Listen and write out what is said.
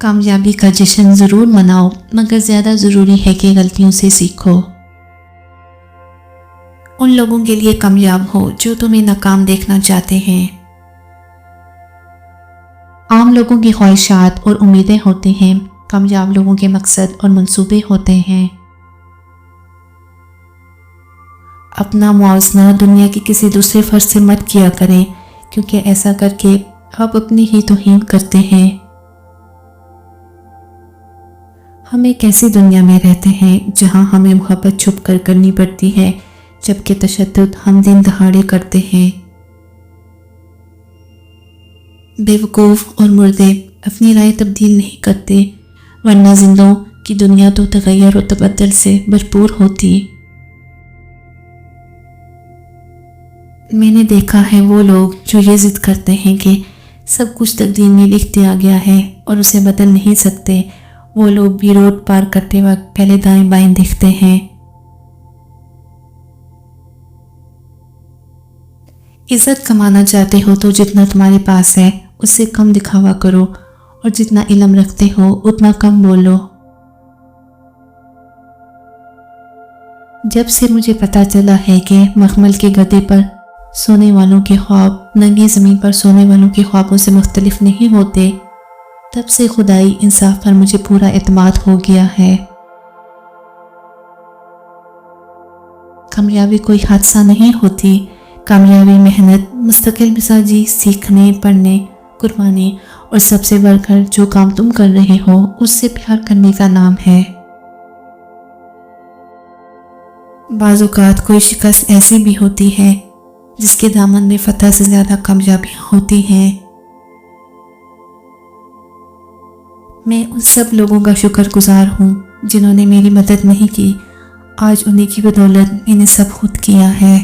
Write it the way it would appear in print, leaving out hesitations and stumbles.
کامیابی کا جشن ضرور مناؤ، مگر زیادہ ضروری ہے کہ غلطیوں سے سیکھو۔ ان لوگوں کے لیے کامیاب ہو جو تمہیں ناکام دیکھنا چاہتے ہیں۔ عام لوگوں کی خواہشات اور امیدیں ہوتی ہیں، کامیاب لوگوں کے مقصد اور منصوبے ہوتے ہیں۔ اپنا موازنہ دنیا کے کسی دوسرے فرد سے مت کیا کریں، کیونکہ ایسا کر کے آپ اپنی ہی توہین کرتے ہیں۔ ہم ایک ایسی دنیا میں رہتے ہیں جہاں ہمیں محبت چھپ کر کرنی پڑتی ہے، جبکہ تشدد ہم دن دہاڑے کرتے ہیں۔ بیوقوف اور مردے اپنی رائے تبدیل نہیں کرتے، ورنہ زندوں کی دنیا تو تغیر و تبدل سے بھرپور ہوتی۔ میں نے دیکھا ہے وہ لوگ جو یہ ضد کرتے ہیں کہ سب کچھ تقدیر میں لکھ دیا گیا ہے اور اسے بدل نہیں سکتے، وہ لوگ بھی روڈ پار کرتے وقت پہلے دائیں بائیں دیکھتے ہیں۔ عزت کمانا چاہتے ہو تو جتنا تمہارے پاس ہے اس سے کم دکھاوا کرو، اور جتنا علم رکھتے ہو اتنا کم بولو۔ جب سے مجھے پتا چلا ہے کہ مخمل کے گدے پر سونے والوں کے خواب ننگی زمین پر سونے والوں کے خوابوں سے مختلف نہیں ہوتے، تب سے خدائی انصاف پر مجھے پورا اعتماد ہو گیا ہے۔ کامیابی کوئی حادثہ نہیں ہوتی، کامیابی محنت، مستقل مزاجی، سیکھنے، پڑھنے، قربانی اور سب سے بڑھ کر جو کام تم کر رہے ہو اس سے پیار کرنے کا نام ہے۔ بعض اوقات کوئی شکست ایسی بھی ہوتی ہے جس کے دامن میں فتح سے زیادہ کامیابیاں ہوتی ہیں۔ میں ان سب لوگوں کا شکر گزار ہوں جنہوں نے میری مدد نہیں کی، آج انہیں کی بدولت میں نے سب خود کیا ہے۔